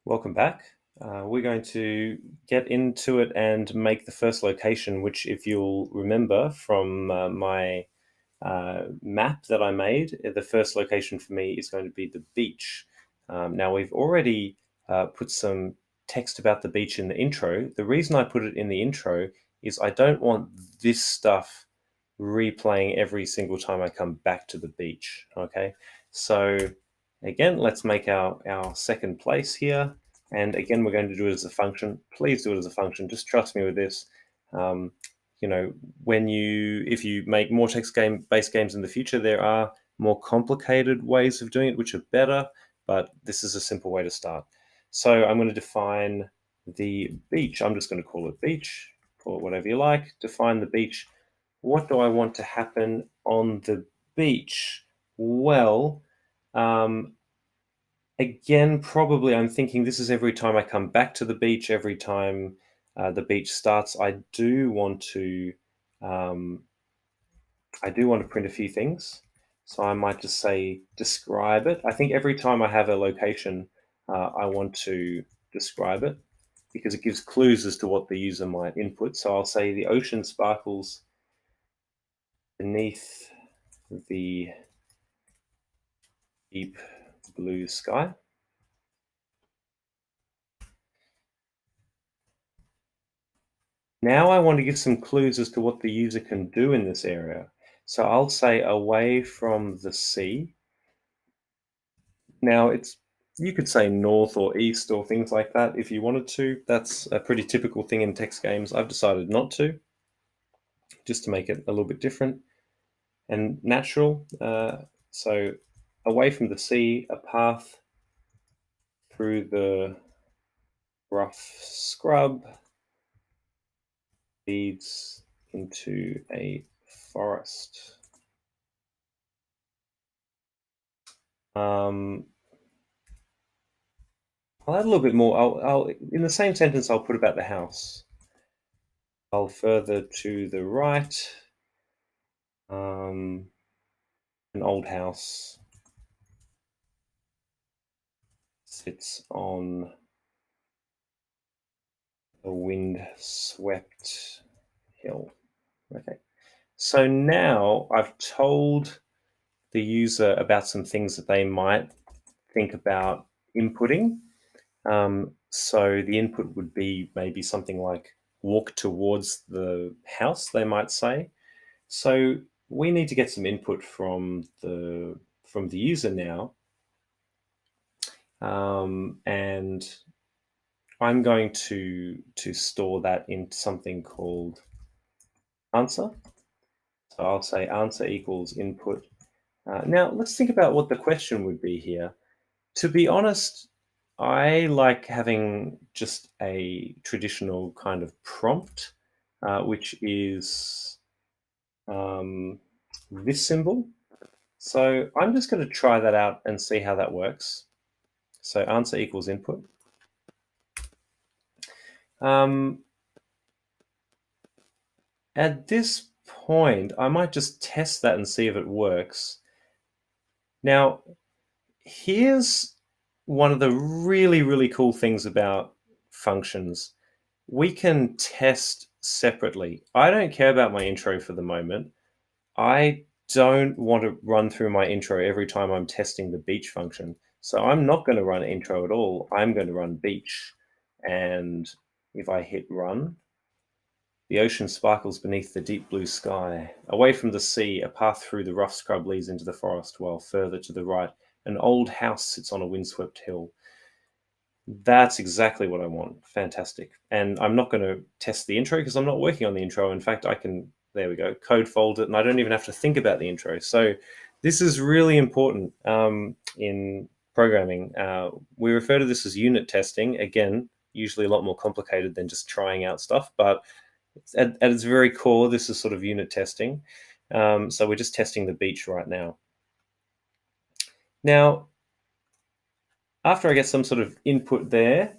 Welcome back. We're going to get into it and make the first location, which, if you'll remember from my map that I made, the first location for me is going to be the beach. Now, we've already put some text about the beach in the intro. The reason I put it in the intro is I don't want this stuff replaying every single time I come back to the beach. Okay, so again, let's make our second place here. And again, we're going to do it as a function. Please do it as a function. Just trust me with this. Um, you know, if you make more text-based games in the future, there are more complicated ways of doing it, which are better, but this is a simple way to start. So I'm going to define the beach. I'm just going to call it beach, call it whatever you like. Define the beach. What do I want to happen on the beach? Well, um, again, probably I'm thinking this is every time I come back to the beach, every time the beach starts. Um, I do want to print a few things, so I might just say describe it. I think every time I have a location, I want to describe it because it gives clues as to what the user might input. So I'll say the ocean sparkles beneath the deep blue sky. Now I want to give some clues as to what the user can do in this area. So I'll say away from the sea. Now you could say north or east or things like that if you wanted to. That's a pretty typical thing in text games. I've decided not to, just to make it a little bit different and natural. So away from the sea, a path through the rough scrub leads into a forest. Um, I'll add a little bit more. I'll in the same sentence I'll put about the house. I'll further to the right, um, an old house sits on a wind-swept hill. Okay. So now I've told the user about some things that they might think about inputting. So the input would be maybe something like walk towards the house, they might say. So we need to get some input from the user now, and I'm going to store that in something called answer. So I'll say answer equals input. Now let's think about what the question would be here. To be honest, I like having just a traditional kind of prompt, which is um, this symbol. So I'm just going to try that out and see how that works. So answer equals input. Um, at this point, I might just test that and see if it works. Now, here's one of the really, really cool things about functions. We can test separately. I don't care about my intro for the moment. I don't want to run through my intro every time I'm testing the beach function. So I'm not going to run intro at all. I'm going to run beach. And if I hit run, the ocean sparkles beneath the deep blue sky. Away from the sea, a path through the rough scrub leads into the forest, while further to the right, an old house sits on a windswept hill. That's exactly what I want. Fantastic. And I'm not going to test the intro because I'm not working on the intro. In fact, I can, there we go, code fold it, and I don't even have to think about the intro. So this is really important in programming. We refer to this as unit testing. Again, usually a lot more complicated than just trying out stuff, but at its very core, this is sort of unit testing. So we're just testing the beach right now. Now, after I get some sort of input there,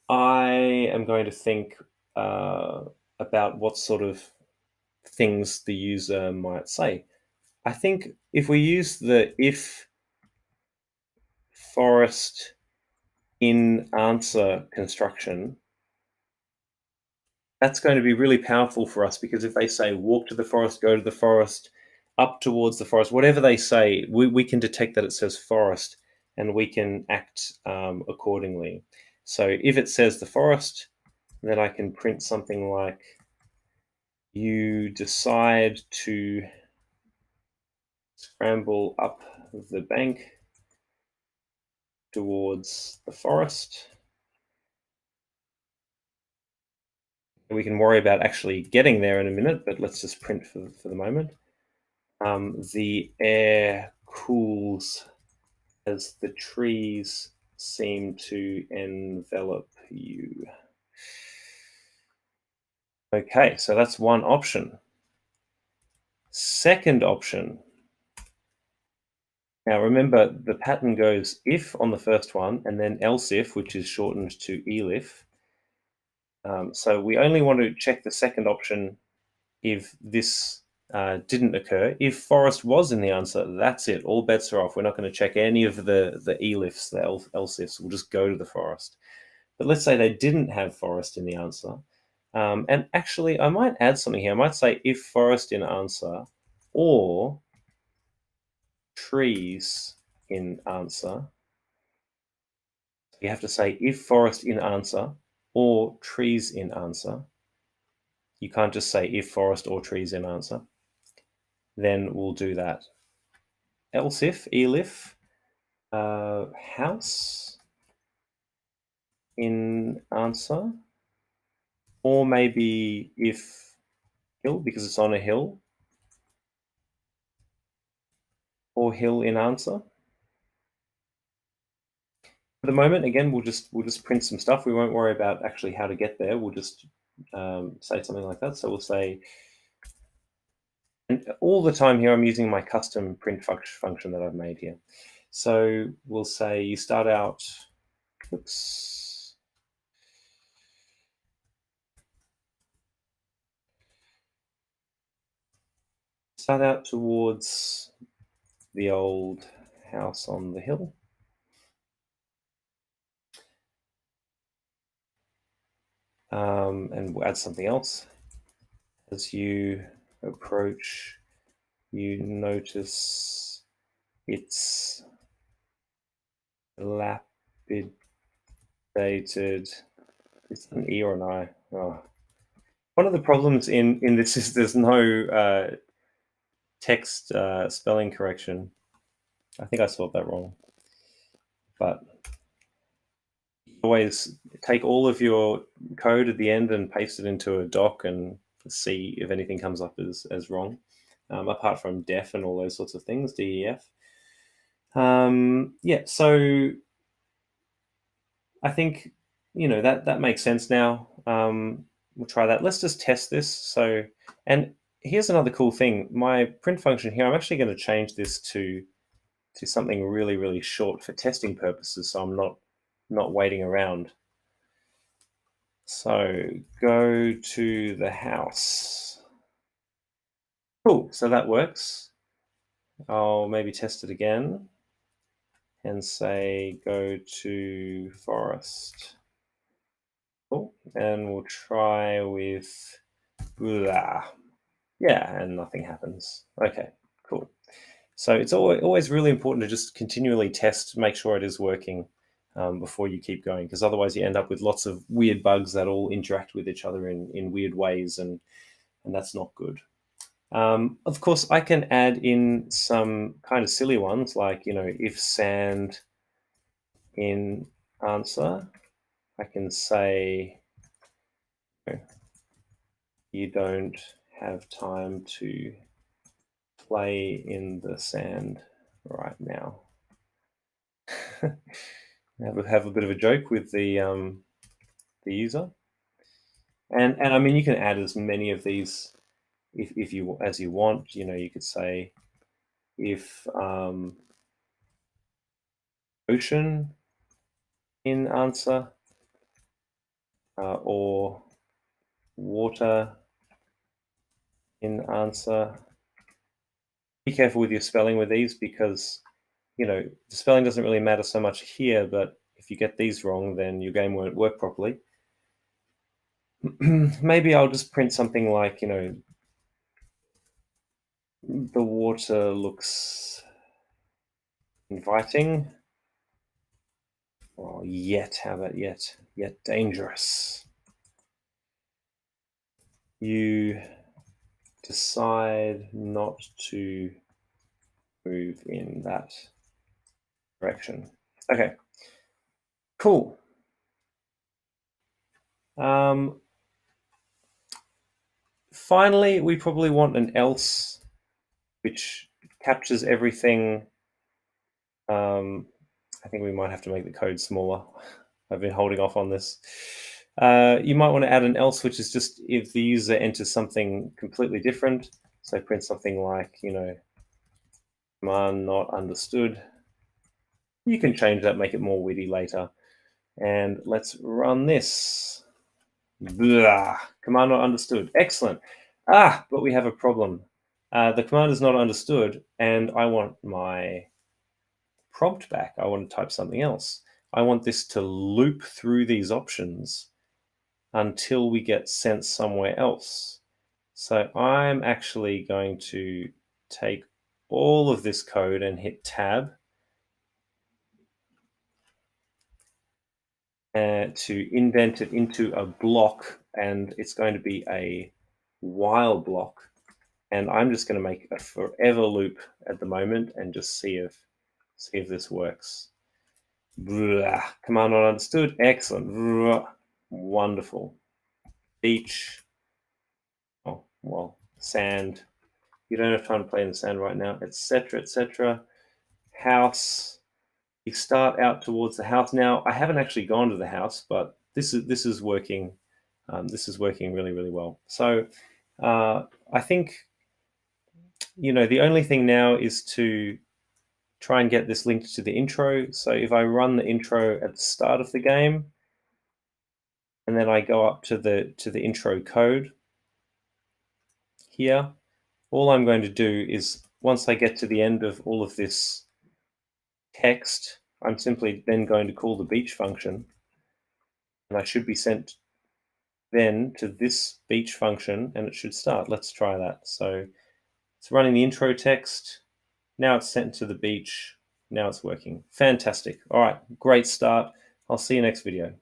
I am going to think uh, about what sort of things the user might say. I think if we use the if forest in answer construction, that's going to be really powerful for us because if they say walk to the forest, go to the forest, up towards the forest, whatever they say, we can detect that it says forest and we can act accordingly. So if it says the forest, then I can print something like you decide to scramble up the bank towards the forest. We can worry about actually getting there in a minute, but let's just print for the moment. The air cools as the trees seem to envelop you. Okay, so that's one option. Second option. Now remember, the pattern goes if on the first one, and then else if, which is shortened to elif. So we only want to check the second option if this didn't occur. If forest was in the answer, that's it. All bets are off. We're not going to check any of the elifs, the else ifs. We'll just go to the forest. But let's say they didn't have forest in the answer. And actually, I might add something here. I might say if forest in answer or trees in answer. You have to say if forest in answer or trees in answer. You can't just say if forest or trees in answer. Then we'll do that. Else if, elif, house in answer, or maybe if hill because it's on a hill, or hill in answer. For the moment, again, we'll just print some stuff. We won't worry about actually how to get there. We'll just say something like that. So we'll say, and all the time here, I'm using my custom print function that I've made here. So we'll say you start out. Oops. Start out towards the old house on the hill. And we'll add something else. As you approach, you notice its dilapidated. It's an E or an I. Oh. One of the problems in this is there's no text spelling correction. I think I spelled that wrong, but always take all of your code at the end and paste it into a doc and see if anything comes up as wrong. Apart from def and all those sorts of things, DEF. Yeah, so I think that makes sense now. We'll try that. Let's just test this. So, and here's another cool thing. My print function here, I'm actually going to change this to something really, really short for testing purposes, so I'm not waiting around. So go to the house. Cool, so that works. I'll maybe test it again and say go to forest. Cool, and we'll try with blah. Yeah, and nothing happens. Okay, cool. So it's always really important to just continually test, make sure it is working before you keep going, because otherwise you end up with lots of weird bugs that all interact with each other in weird ways, and that's not good. Of course, I can add in some kind of silly ones like, if sand in answer, I can say you don't have time to play in the sand right now. have a bit of a joke with the user, and I mean you can add as many of these if you as you want. You could say if ocean in answer or water in answer. Be careful with your spelling with these because the spelling doesn't really matter so much here, but If you get these wrong, then your game won't work properly. Maybe I'll just print something like, the water looks inviting. Or yet, how about yet? Yet dangerous. You decide not to move in that direction. Okay, cool. Finally, we probably want an else, which captures everything. I think we might have to make the code smaller. I've been holding off on this. You might want to add an else, which is just if the user enters something completely different. So print something like, command not understood. You can change that, make it more witty later. And let's run this. Blah. Command not understood. Excellent. But we have a problem. The command is not understood, and I want my prompt back. I want to type something else. I want this to loop through these options until we get sent somewhere else. So I'm actually going to take all of this code and hit tab to indent it into a block, and it's going to be a while block. And I'm just going to make a forever loop at the moment and just see if this works. Blah. Command not understood. Excellent. Blah. Wonderful. Beach. Oh, well, sand. You don't have time to play in the sand right now, etc., etc. House. You start out towards the house. Now, I haven't actually gone to the house, but this is working. This is working really, really well. So I think, the only thing now is to try and get this linked to the intro. So if I run the intro at the start of the game, and then I go up to the intro code here, all I'm going to do is, once I get to the end of all of this text, I'm simply then going to call the beach function, and I should be sent then to this beach function, and it should start. Let's try that. So it's running the intro text. Now it's sent to the beach. Now it's working. Fantastic. All right, great start. I'll see you next video.